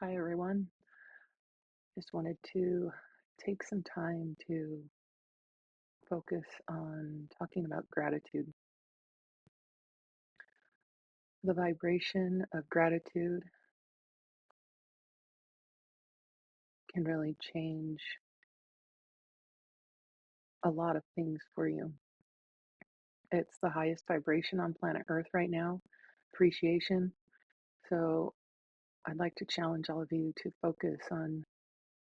Hi, everyone. Just wanted to take some time to focus on talking about gratitude. The vibration of gratitude can really change a lot of things for you. It's the highest vibration on planet Earth right now, appreciation. So I'd like to challenge all of you to focus on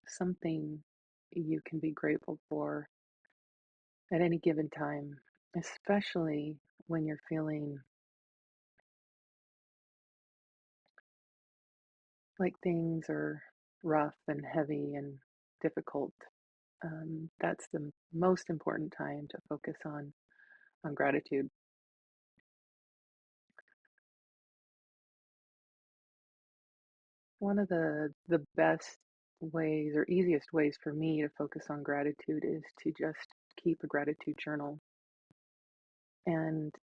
something you can be grateful for at any given time, especially when you're feeling like things are rough and heavy and difficult. That's the most important time to focus on gratitude. One of the best ways or easiest ways for me to focus on gratitude is to just keep a gratitude journal and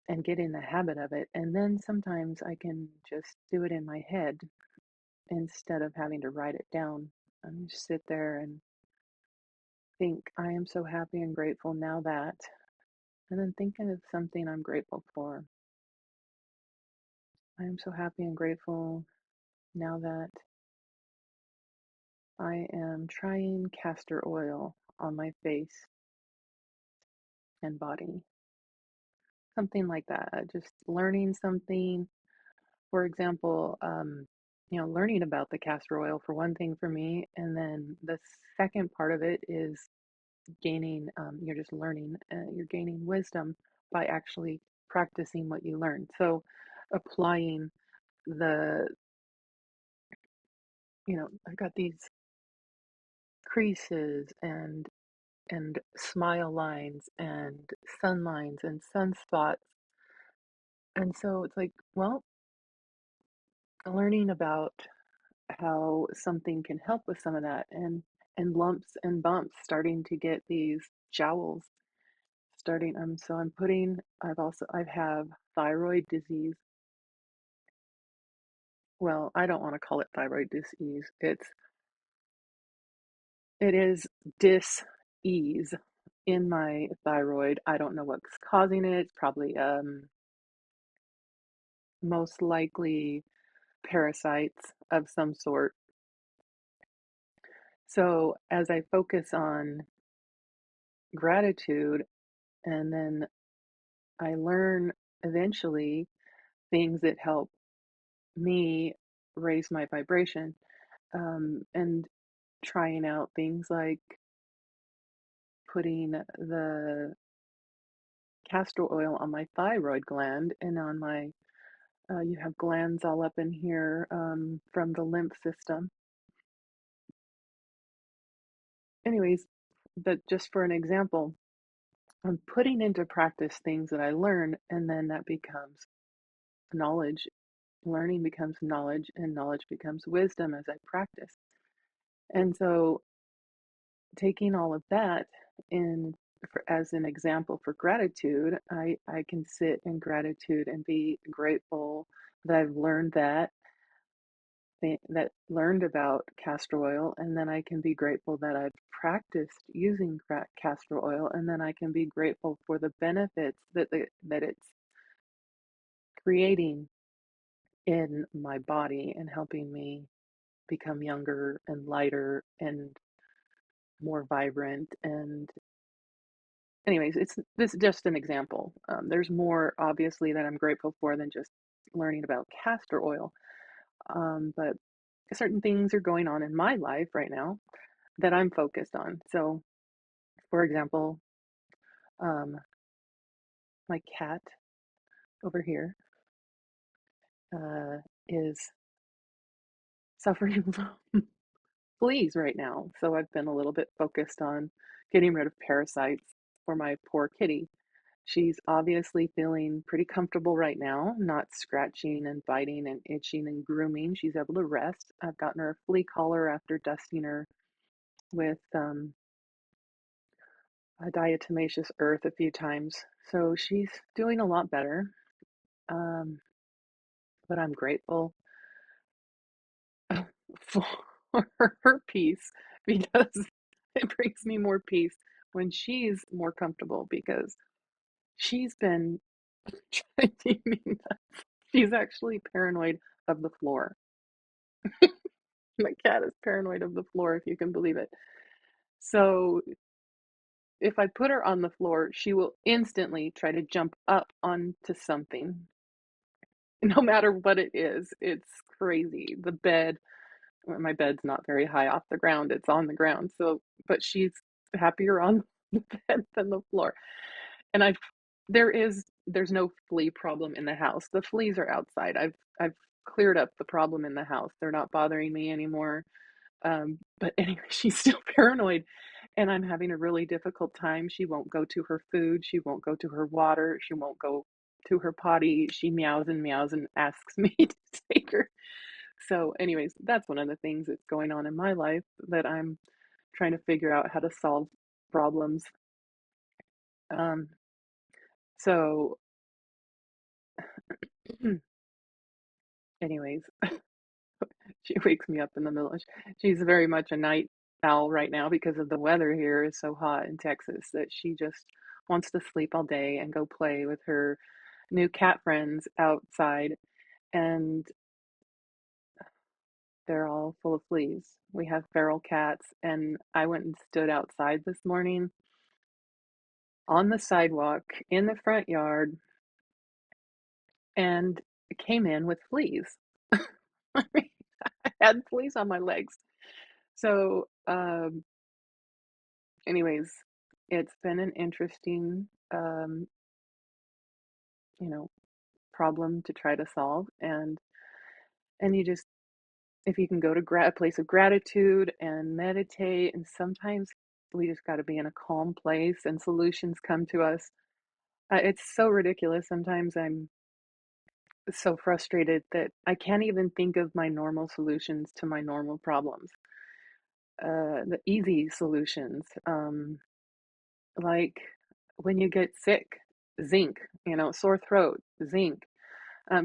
and get in the habit of it. And then sometimes I can just do it in my head instead of having to write it down. And just sit there and think, I am so happy and grateful now that, and then thinking of something I'm grateful for. I am so happy and grateful now that I am trying castor oil on my face and body. Something like that. Just learning something. For example, learning about the castor oil for one thing for me. And then the second part of it is gaining, you're just learning, you're gaining wisdom by actually practicing what you learned. So applying the, I've got these creases and smile lines and sun lines and sunspots. And so it's like, well, learning about how something can help with some of that and lumps and bumps starting to get these jowls starting. So I'm putting, I have thyroid disease. Well, I don't want to call it thyroid disease. It is dis-ease in my thyroid. I don't know what's causing it. It's probably most likely parasites of some sort. So as I focus on gratitude and then I learn eventually things that help me raise my vibration, and trying out things like putting the castor oil on my thyroid gland and on my you have glands all up in here, from the lymph system. Anyways, but just for an example, I'm putting into practice things that I learn, and then that becomes knowledge. Learning becomes knowledge, and knowledge becomes wisdom as I practice. And so, taking all of that in as an example for gratitude, I can sit in gratitude and be grateful that I've learned that learned about castor oil, and then I can be grateful that I've practiced using castor oil, and then I can be grateful for the benefits that it's creating in my body and helping me become younger and lighter and more vibrant. And anyways, it's this is just an example. There's more obviously that I'm grateful for than just learning about castor oil. But certain things are going on in my life right now that I'm focused on. So, for example, um, my cat over here is suffering from fleas right now. So I've been a little bit focused on getting rid of parasites for my poor kitty. She's obviously feeling pretty comfortable right now, not scratching and biting and itching and grooming. She's able to rest. I've gotten her a flea collar after dusting her with a diatomaceous earth a few times. So she's doing a lot better. Um, but I'm grateful for her peace because it brings me more peace when she's more comfortable because she's been driving me nuts. She's actually paranoid of the floor. My cat is paranoid of the floor, if you can believe it. So if I put her on the floor, she will instantly try to jump up onto something, no matter what it is. It's crazy. The bed, well, my bed's not very high off the ground. It's on the ground. So, but she's happier on the bed than the floor. And there's no flea problem in the house. The fleas are outside. I've cleared up the problem in the house. They're not bothering me anymore. But anyway, she's still paranoid, and I'm having a really difficult time. She won't go to her food. She won't go to her water. She won't go to her potty. She meows and asks me to take her. So, anyways, that's one of the things that's going on in my life that I'm trying to figure out how to solve problems. Um, so, anyways, she wakes me up in the middle. She's very much a night owl right now because of the weather here is so hot in Texas that she just wants to sleep all day and go play with her new cat friends outside, and they're all full of fleas. We have feral cats, and I went and stood outside this morning on the sidewalk in the front yard and came in with fleas. I mean, I had fleas on my legs. So, anyways, it's been an interesting, you know, problem to try to solve, and you just if you can go to a place of gratitude and meditate, and sometimes we just got to be in a calm place and solutions come to us. It's so ridiculous. Sometimes I'm so frustrated that I can't even think of my normal solutions to my normal problems. The easy solutions, like when you get sick, zinc, sore throat, zinc,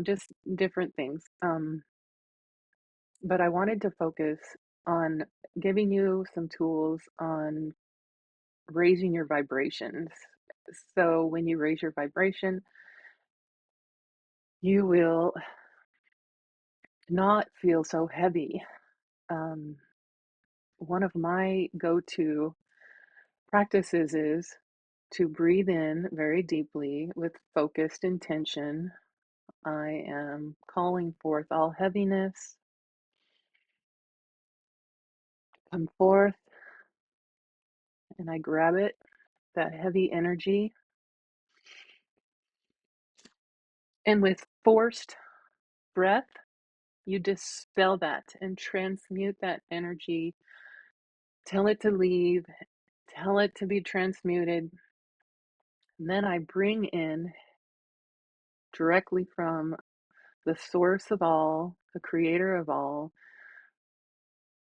just different things. But I wanted to focus on giving you some tools on raising your vibrations. So when you raise your vibration, you will not feel so heavy. Um, One of my go-to practices is to breathe in very deeply with focused intention. I am calling forth all heaviness, come forth, and I grab it, that heavy energy, and with forced breath, you dispel that and transmute that energy, tell it to leave, tell it to be transmuted. And then I bring in directly from the source of all, the creator of all,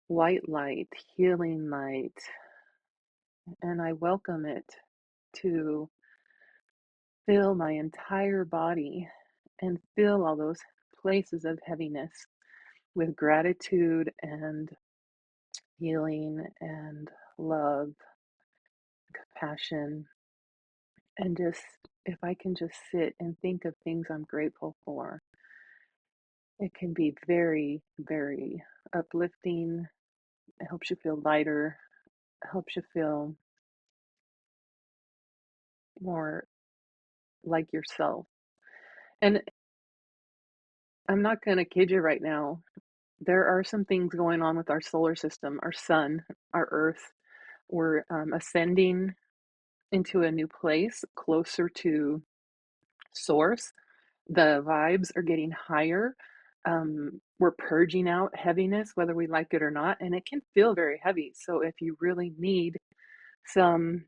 white light, healing light, and I welcome it to fill my entire body and fill all those places of heaviness with gratitude and healing and love, compassion, and just if I can just sit and think of things I'm grateful for, it can be very, very uplifting. It helps you feel lighter, it helps you feel more like yourself. And I'm not going to kid you right now. There are some things going on with our solar system, our sun, our earth. We're ascending into a new place closer to source. The vibes are getting higher. We're purging out heaviness, whether we like it or not, and it can feel very heavy. So if you really need some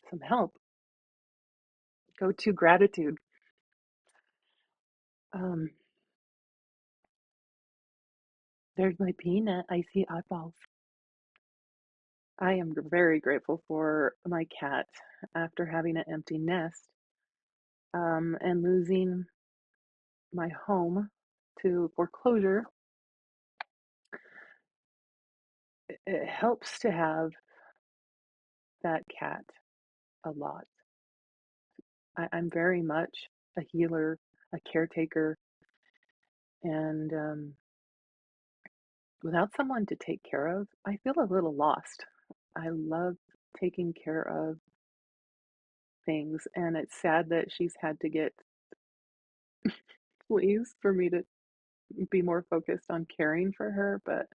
some help, go to gratitude. Um, there's my peanut. I see eyeballs. I am very grateful for my cat after having an empty nest, and losing my home to foreclosure. it helps to have that cat a lot. I'm very much a healer, a caretaker, and without someone to take care of, I feel a little lost. I love taking care of things, and it's sad that she's had to get fleas for me to be more focused on caring for her, but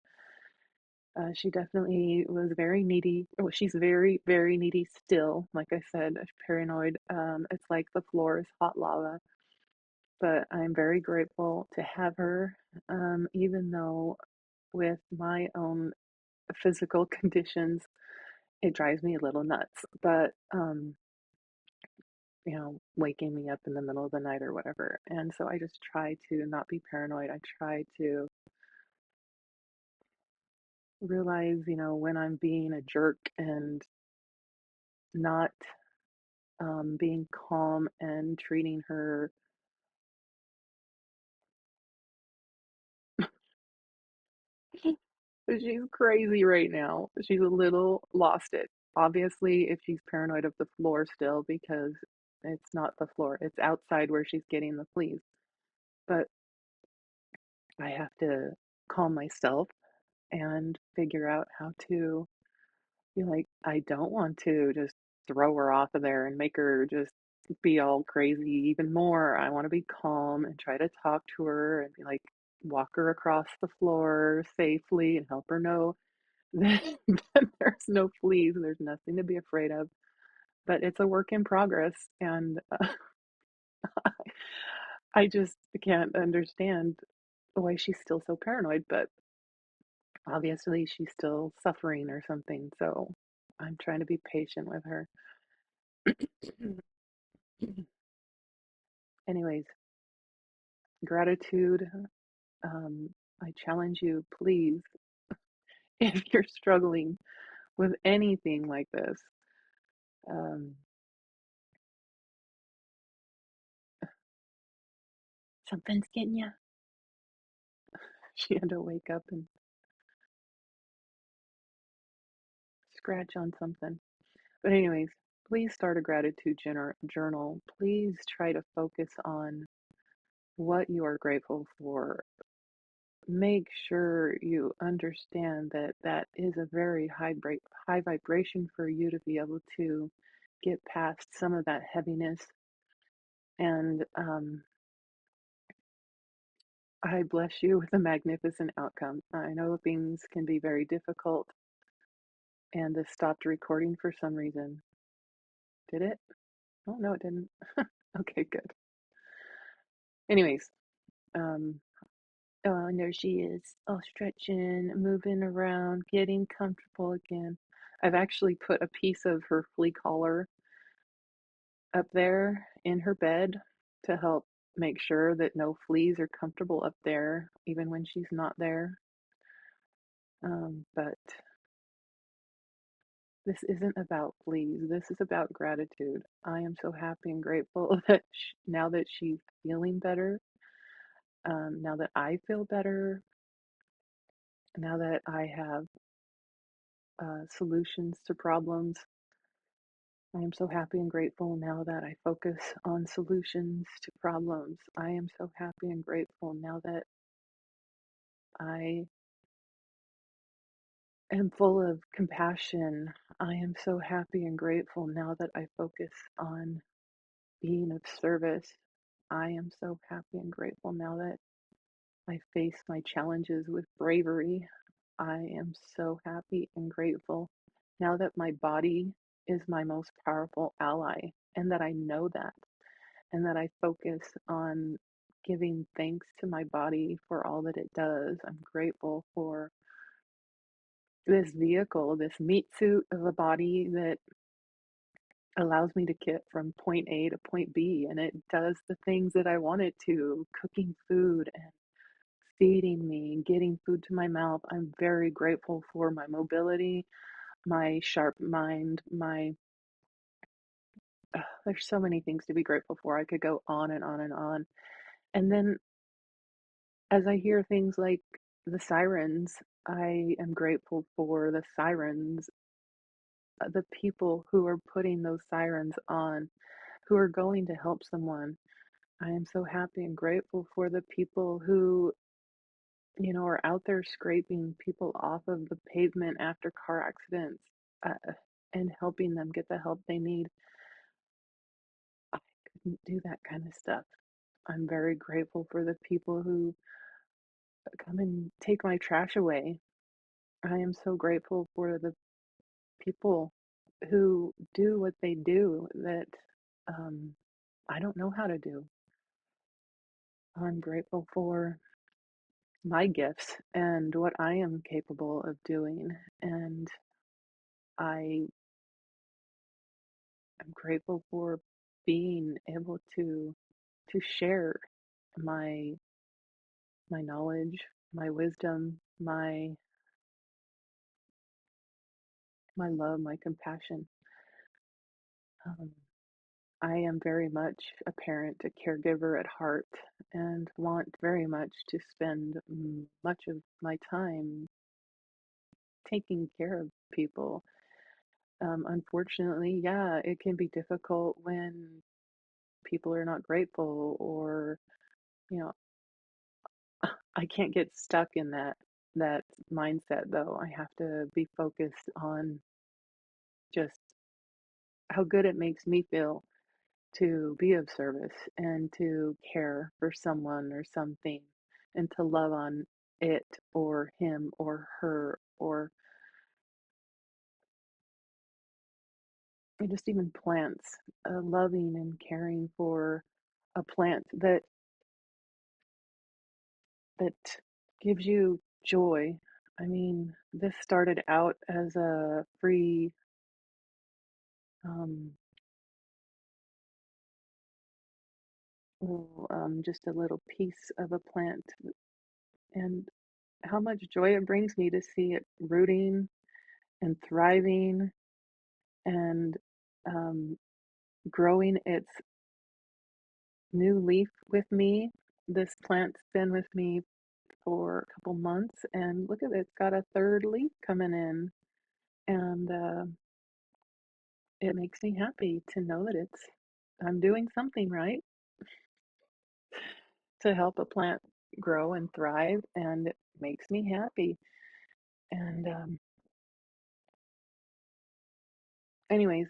she definitely was very needy. Well, she's very, very needy still. Like I said, paranoid. It's like the floor is hot lava. But I'm very grateful to have her, even though with my own physical conditions, it drives me a little nuts. But waking me up in the middle of the night or whatever. And so I just try to not be paranoid. I try to realize, when I'm being a jerk and not being calm and treating her. She's crazy right now. She's a little lost it. Obviously, if she's paranoid of the floor still, because it's not the floor, it's outside where she's getting the fleas. But I have to calm myself and figure out how to be like, I don't want to just throw her off of there and make her just be all crazy even more. I want to be calm and try to talk to her and be like, walk her across the floor safely and help her know that, that there's no fleas and there's nothing to be afraid of. But it's a work in progress. And I just can't understand why she's still so paranoid. But obviously, she's still suffering or something. So I'm trying to be patient with her. Anyways, gratitude. I challenge you, please, if you're struggling with anything like this, um, something's getting you. She had to wake up and scratch on something. But, anyways, please start a gratitude journal. Please try to focus on what you are grateful for. Make sure you understand that that is a very high vibration for you to be able to get past some of that heaviness. And I bless you with a magnificent outcome. I know things can be very difficult, and this stopped recording for some reason. Did it? Oh, no, it didn't. Okay, good. Anyways, um, oh, and there she is, all stretching, moving around, getting comfortable again. I've actually put a piece of her flea collar up there in her bed to help make sure that no fleas are comfortable up there, even when she's not there. But this isn't about fleas. This is about gratitude. I am so happy and grateful that now that she's feeling better, now that I feel better, now that I have solutions to problems, I am so happy and grateful now that I focus on solutions to problems. I am so happy and grateful now that I am full of compassion. I am so happy and grateful now that I focus on being of service. I am so happy and grateful now that I face my challenges with bravery. I am so happy and grateful now that my body is my most powerful ally and that I know that and that I focus on giving thanks to my body for all that it does. I'm grateful for this vehicle, this meat suit of a body that allows me to get from point A to point B, and it does the things that I want it to, cooking food and feeding me and getting food to my mouth. I'm very grateful for my mobility, my sharp mind, my there's so many things to be grateful for. I could go on and on and on. And then as I hear things like the sirens, I am grateful for the sirens, the people who are putting those sirens on, who are going to help someone. I am so happy and grateful for the people who, are out there scraping people off of the pavement after car accidents, and helping them get the help they need. I couldn't do that kind of stuff. I'm very grateful for the people who come and take my trash away. I am so grateful for the people who do what they do that um, I don't know how to do. I'm grateful for my gifts and what I am capable of doing. And I am grateful for being able to share my my knowledge, my wisdom, my love, my compassion. Um, I am very much a parent, a caregiver at heart, and want very much to spend much of my time taking care of people. Unfortunately, yeah, it can be difficult when people are not grateful, or, you know, I can't get stuck in that mindset though. I have to be focused on just how good it makes me feel to be of service and to care for someone or something and to love on it or him or her or just even plants, loving and caring for a plant that gives you joy. I mean, this started out as a free, um, just a little piece of a plant, and how much joy it brings me to see it rooting and thriving and um, growing its new leaf with me. This plant's been with me for a couple months, and look at it, it's got a third leaf coming in, and it makes me happy to know that I'm doing something right to help a plant grow and thrive, and it makes me happy. And anyways,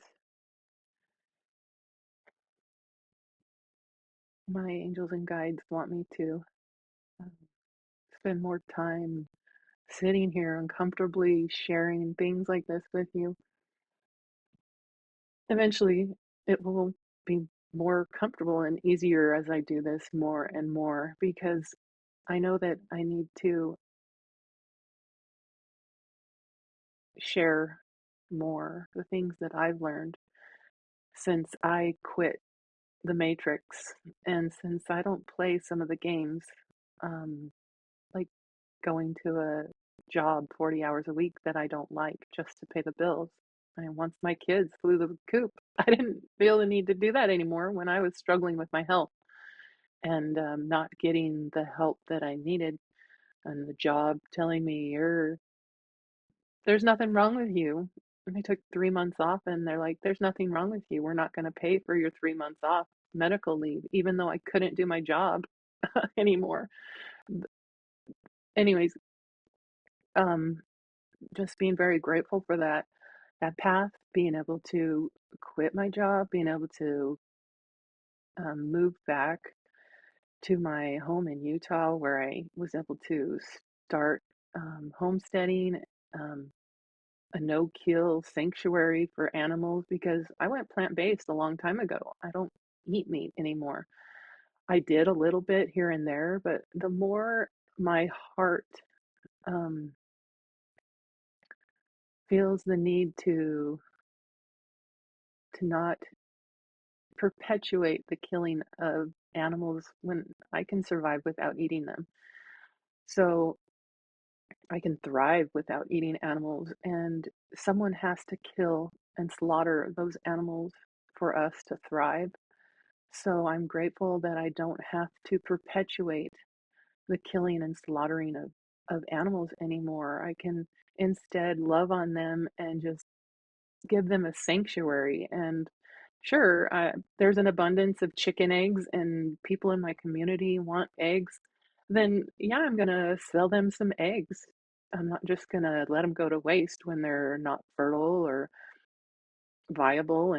my angels and guides want me to um, spend more time sitting here uncomfortably sharing things like this with you. Eventually, it will be more comfortable and easier as I do this more and more because I know that I need to share more the things that I've learned since I quit the Matrix and since I don't play some of the games, um, like going to a job 40 hours a week that I don't like just to pay the bills. And once my kids flew the coop, I didn't feel the need to do that anymore when I was struggling with my health and not getting the help that I needed. And the job telling me, there's nothing wrong with you. And I took 3 months off, and they're like, there's nothing wrong with you. We're not going to pay for your 3 months off medical leave, even though I couldn't do my job anymore. Anyways, um, just being very grateful for that path, being able to quit my job, being able to move back to my home in Utah, where I was able to start homesteading, um, a no-kill sanctuary for animals because I went plant-based a long time ago. I don't eat meat anymore. I did a little bit here and there, but the more my heart um, feels the need to not perpetuate the killing of animals when I can survive without eating them. So I can thrive without eating animals, and someone has to kill and slaughter those animals for us to thrive. So I'm grateful that I don't have to perpetuate the killing and slaughtering of of animals anymore. I can instead love on them and just give them a sanctuary. And sure, there's an abundance of chicken eggs, and people in my community want eggs. Then, yeah, I'm going to sell them some eggs. I'm not just going to let them go to waste when they're not fertile or viable,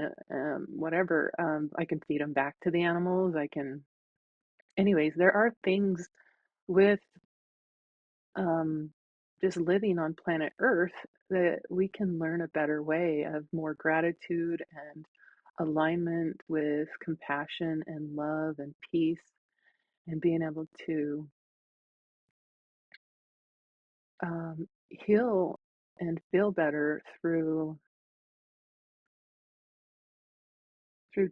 whatever. I can feed them back to the animals. Anyways, there are things with um, just living on planet Earth that we can learn a better way of more gratitude and alignment with compassion and love and peace and being able to heal and feel better through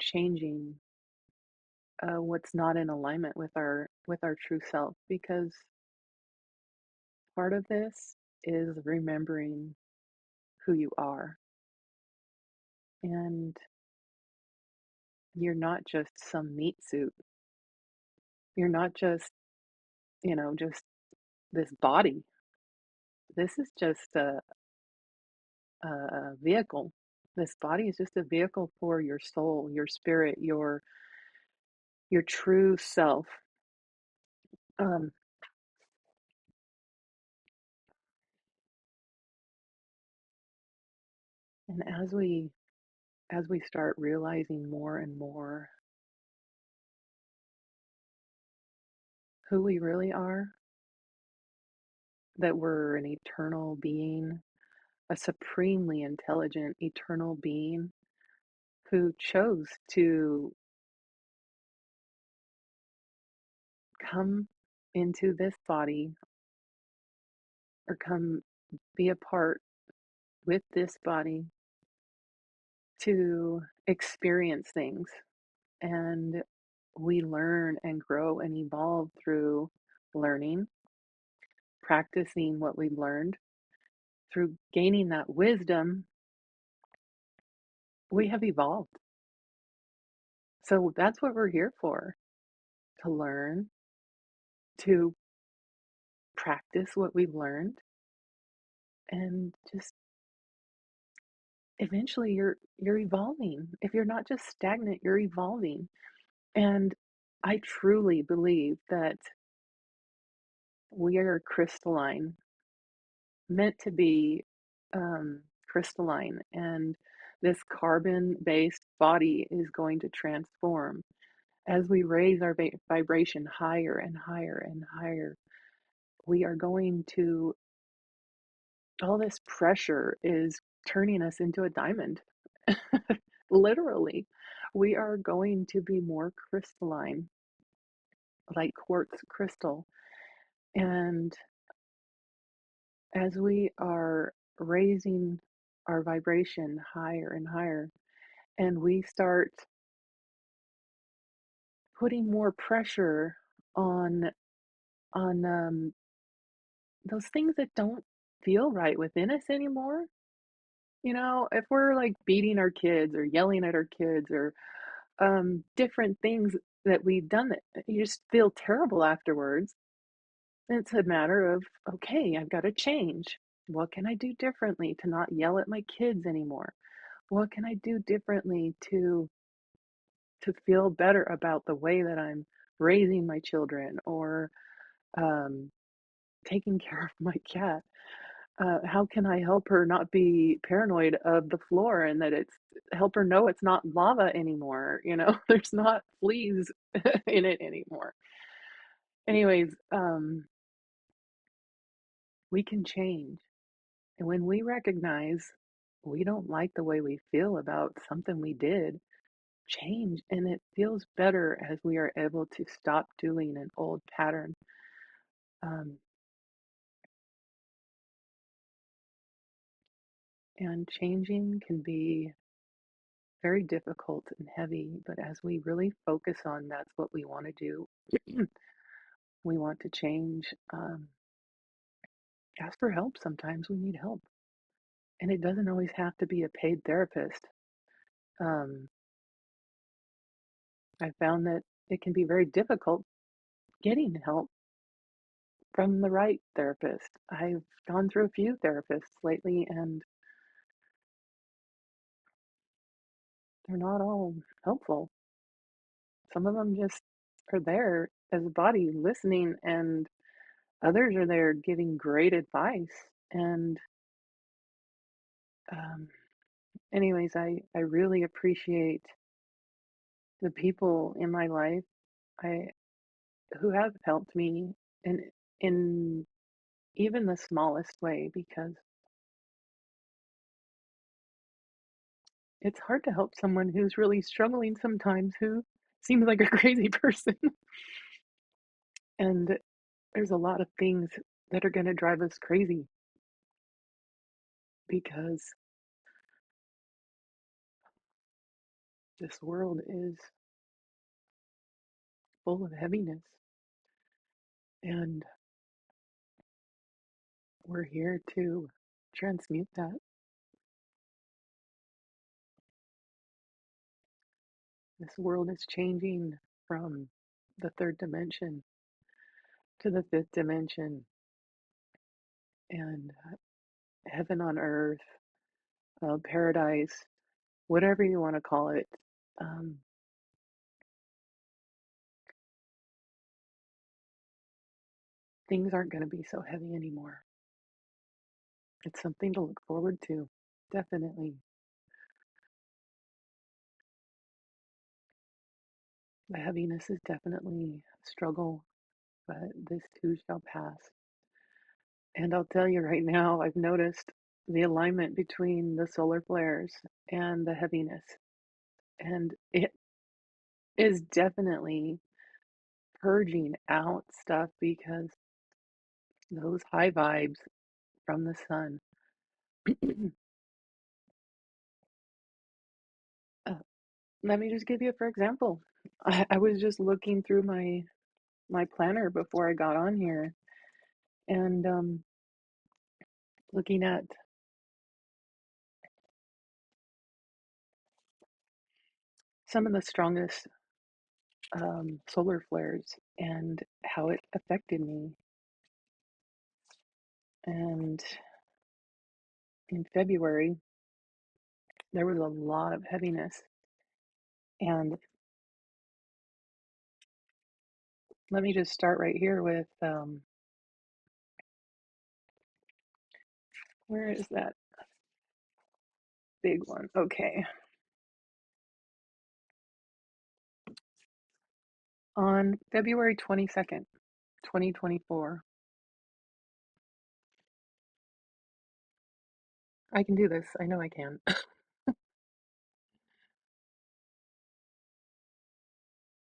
changing what's not in alignment with our true self, because part of this is remembering who you are, and you're not just some meat suit. You're not just, just this body. This is just a vehicle. This body is just a vehicle for your soul, your spirit, your true self. Um, and as we start realizing more and more who we really are, that we're an eternal being, a supremely intelligent eternal being who chose to come into this body, or come be a part with this body to experience things. And we learn and grow and evolve through learning, practicing what we've learned, through gaining that wisdom. We have evolved. So that's what we're here for, to learn, to practice what we've learned, and just eventually you're evolving. If you're not just stagnant, you're evolving. And I truly believe that we are crystalline, meant to be crystalline, and this carbon-based body is going to transform as we raise our vibration higher and higher and higher. We are going to All this pressure is turning us into a diamond. Literally, we are going to be more crystalline, like quartz crystal. And as we are raising our vibration higher and higher, and we start putting more pressure on on those things that don't feel right within us anymore. If we're like beating our kids or yelling at our kids, or different things that we've done that you just feel terrible afterwards, it's a matter of, okay, I've got to change. What can I do differently to not yell at my kids anymore? What can I do differently to feel better about the way that I'm raising my children, or um, taking care of my cat? How can I help her not be paranoid of the floor, and that help her know it's not lava anymore? There's not fleas in it anymore. Anyways, we can change. And when we recognize we don't like the way we feel about something we did, change, and it feels better as we are able to stop doing an old pattern. Um, and changing can be very difficult and heavy, but as we really focus on that's what we want to do, we want to change. Ask for help. Sometimes we need help, and it doesn't always have to be a paid therapist. Um, I found that it can be very difficult getting help from the right therapist. I've gone through a few therapists lately, and they're not all helpful. Some of them just are there as a body listening, and others are there giving great advice. And um, anyways, I really appreciate the people in my life I who have helped me in even the smallest way, because it's hard to help someone who's really struggling sometimes, who seems like a crazy person. And there's a lot of things that are going to drive us crazy because this world is full of heaviness, and we're here to transmute that. This world is changing from the third dimension to the fifth dimension, and heaven on earth, paradise, whatever you want to call it. Um, Things aren't going to be so heavy anymore. It's something to look forward to, definitely. The heaviness is definitely a struggle, but this too shall pass. And I'll tell you right now, I've noticed the alignment between the solar flares and the heaviness. And it is definitely purging out stuff, because those high vibes from the sun. uh, Let me just give you for example. I was just looking through my planner before I got on here, and looking at some of the strongest solar flares and how it affected me. And in February, there was a lot of heaviness. And let me just start right here with where is that big one? Okay. On February 22nd, 2024, I can do this. I know I can.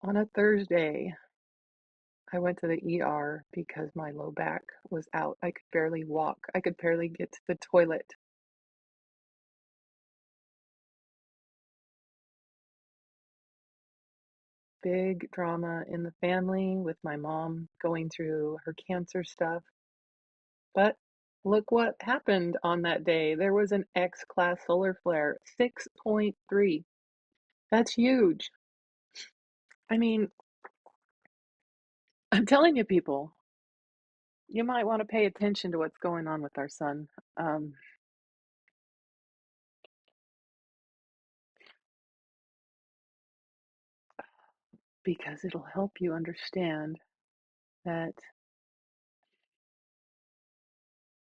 On a Thursday, I went to the ER because my low back was out. I could barely walk. I could barely get to the toilet. Big drama in the family with my mom going through her cancer stuff. But look what happened on that day. There was an X class solar flare, 6.3. That's huge. I mean, I'm telling you, people, you might want to pay attention to what's going on with our sun, um, because it'll help you understand that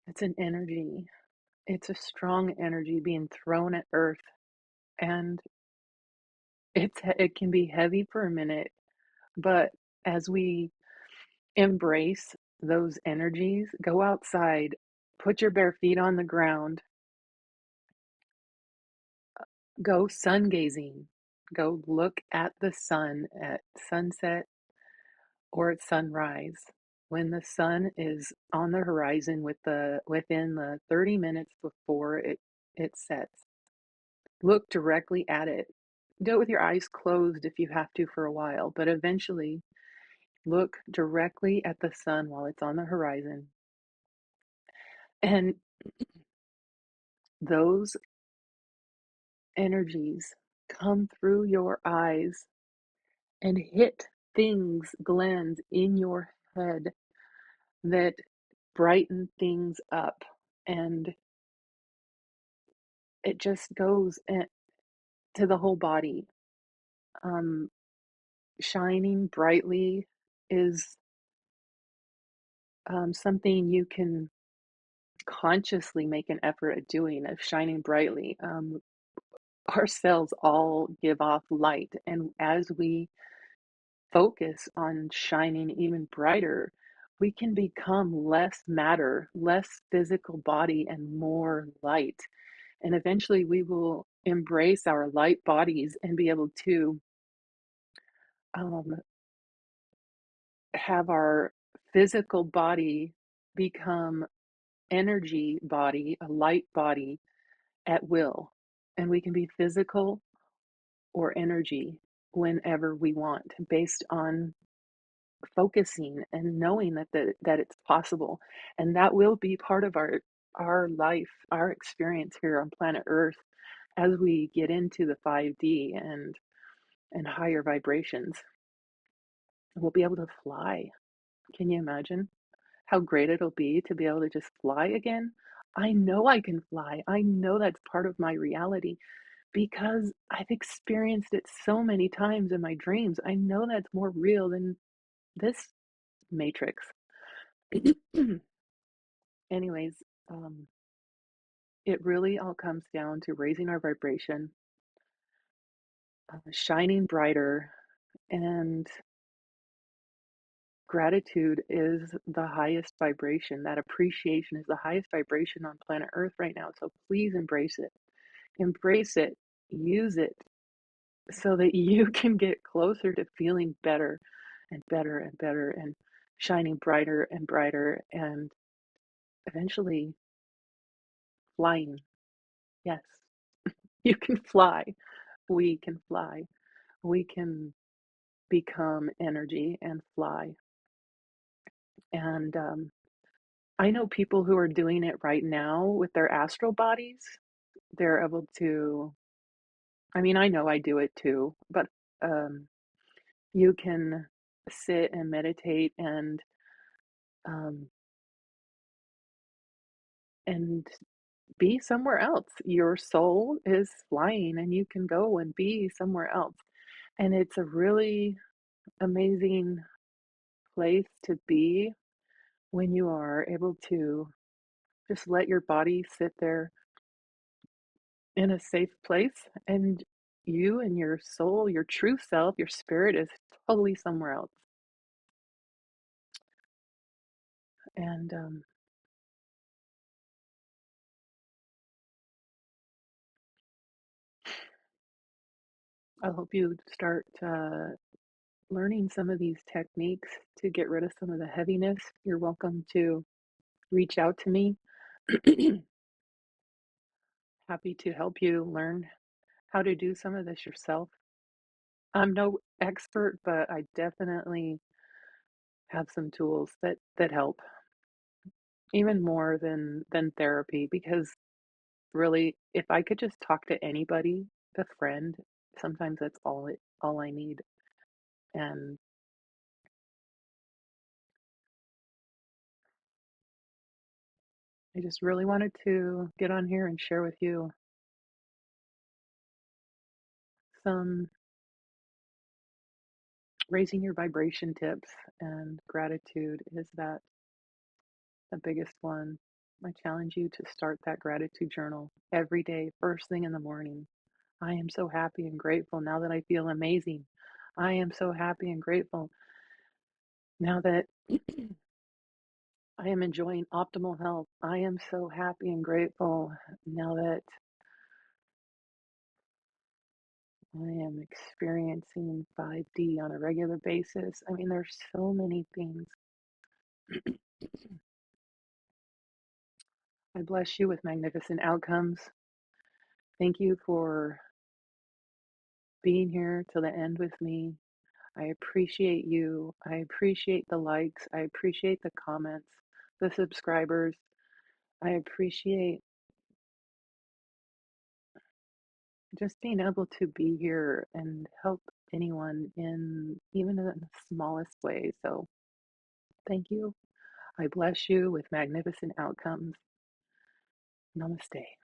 it's an energy. It's a strong energy being thrown at Earth, and it can be heavy for a minute, but as we embrace those energies, go outside, put your bare feet on the ground, go sun gazing, go look at the sun at sunset or at sunrise. When the sun is on the horizon within the 30 minutes before it sets, look directly at it. Do it with your eyes closed if you have to for a while, but eventually look directly at the sun while it's on the horizon. And those energies come through your eyes and hit things, glands in your head that brighten things up, and it just goes to the whole body. Um, Shining brightly is something you can consciously make an effort at doing, of shining brightly. Our cells all give off light, and as we focus on shining even brighter, we can become less matter, less physical body, and more light. And eventually, we will embrace our light bodies and be able to um, have our physical body become energy body, a light body at will. And we can be physical or energy whenever we want, based on focusing and knowing that it's possible. And that will be part of our life, our experience here on planet Earth, as we get into the 5D and higher vibrations. We'll be able to fly. Can you imagine how great it'll be to be able to just fly again? I know I can fly. I know that's part of my reality because I've experienced it so many times in my dreams. I know that's more real than this matrix. Anyways, um, it really all comes down to raising our vibration, shining brighter, and gratitude is the highest vibration. That appreciation is the highest vibration on planet Earth right now. So please embrace it. Embrace it. Use it so that you can get closer to feeling better and better and better and shining brighter and brighter and eventually flying. Yes, you can fly. We can fly. We can become energy and fly. And I know people who are doing it right now with their astral bodies. They're able to, I mean, I know I do it too, but um, you can sit and meditate um, and be somewhere else. Your soul is flying and you can go and be somewhere else. And it's a really amazing place to be when you are able to just let your body sit there in a safe place and you and your soul, your true self, your spirit is totally somewhere else. And I hope you start learning some of these techniques to get rid of some of the heaviness. You're welcome to reach out to me. Happy to help you learn how to do some of this yourself. I'm no expert, but I definitely have some tools that help, even more than therapy, because really, if I could just talk to anybody, a friend, sometimes that's all I need. And I just really wanted to get on here and share with you some raising your vibration tips, and gratitude is that the biggest one. I challenge you to start that gratitude journal every day, first thing in the morning. I am so happy and grateful now that I feel amazing. I am so happy and grateful now that I am enjoying optimal health. I am so happy and grateful now that I am experiencing 5D on a regular basis. I mean, there's so many things. I bless you with magnificent outcomes. Thank you for being here till the end with me. I appreciate you. I appreciate the likes. I appreciate the comments, the subscribers. I appreciate just being able to be here and help anyone in even in the smallest way. So thank you. I bless you with magnificent outcomes. Namaste.